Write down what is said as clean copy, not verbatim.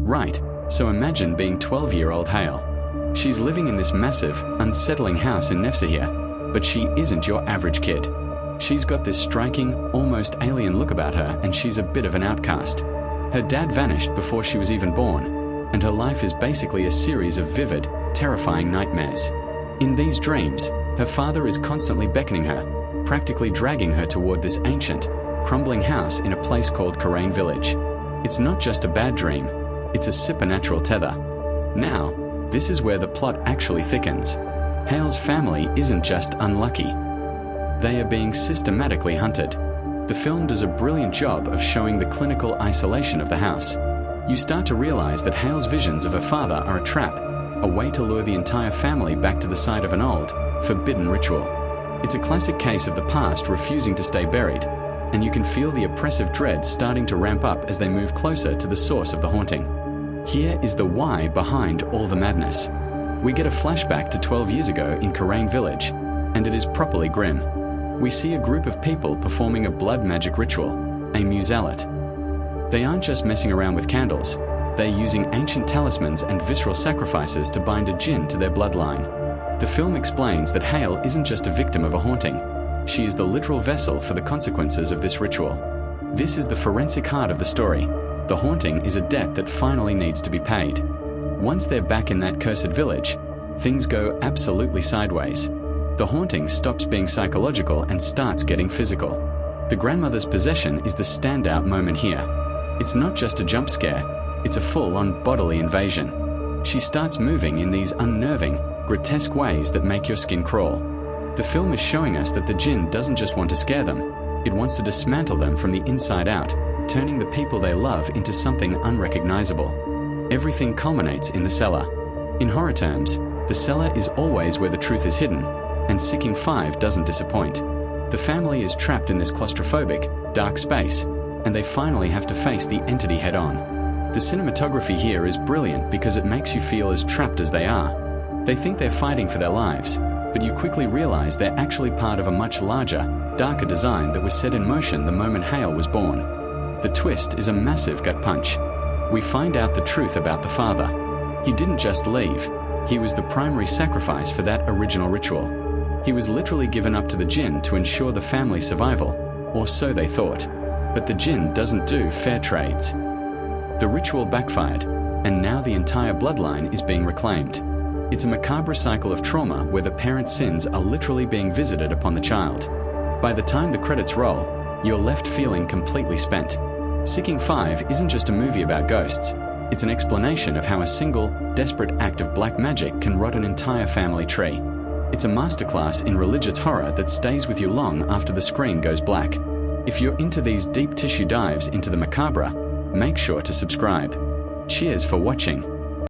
Right, so imagine being 12-year-old Hale. She's living in this massive, unsettling house in Nevşehir, but she isn't your average kid. She's got this striking, almost alien look about her, and she's a bit of an outcast. Her dad vanished before she was even born, and her life is basically a series of vivid, terrifying nightmares. In these dreams, her father is constantly beckoning her, practically dragging her toward this ancient, crumbling house in a place called Karain Village. It's not just a bad dream, it's a supernatural tether. Now, this is where the plot actually thickens. Hale's family isn't just unlucky. They are being systematically hunted. The film does a brilliant job of showing the clinical isolation of the house. You start to realize that Hale's visions of her father are a trap, a way to lure the entire family back to the site of an old, forbidden ritual. It's a classic case of the past refusing to stay buried, and you can feel the oppressive dread starting to ramp up as they move closer to the source of the haunting. Here is the why behind all the madness. We get a flashback to 12 years ago in Karain Village, and it is properly grim. We see a group of people performing a blood magic ritual, a musallat. They aren't just messing around with candles, they're using ancient talismans and visceral sacrifices to bind a Jinn to their bloodline. The film explains that Hale isn't just a victim of a haunting, she is the literal vessel for the consequences of this ritual. This is the forensic heart of the story. The haunting is a debt that finally needs to be paid. Once they're back in that cursed village, things go absolutely sideways. The haunting stops being psychological and starts getting physical. The grandmother's possession is the standout moment here. It's not just a jump scare, it's a full-on bodily invasion. She starts moving in these unnerving, grotesque ways that make your skin crawl. The film is showing us that the Jinn doesn't just want to scare them, it wants to dismantle them from the inside out, turning the people they love into something unrecognizable. Everything culminates in the cellar. In horror terms, the cellar is always where the truth is hidden, and Siccin 5 doesn't disappoint. The family is trapped in this claustrophobic, dark space, and they finally have to face the entity head-on. The cinematography here is brilliant because it makes you feel as trapped as they are. They think they're fighting for their lives, but you quickly realize they're actually part of a much larger, darker design that was set in motion the moment Hale was born. The twist is a massive gut punch. We find out the truth about the father. He didn't just leave, he was the primary sacrifice for that original ritual. He was literally given up to the Jinn to ensure the family's survival, or so they thought. But the Jinn doesn't do fair trades. The ritual backfired, and now the entire bloodline is being reclaimed. It's a macabre cycle of trauma where the parent's sins are literally being visited upon the child. By the time the credits roll, you're left feeling completely spent. Siccin 5 isn't just a movie about ghosts, it's an explanation of how a single, desperate act of black magic can rot an entire family tree. It's a masterclass in religious horror that stays with you long after the screen goes black. If you're into these deep tissue dives into the macabre, make sure to subscribe. Cheers for watching.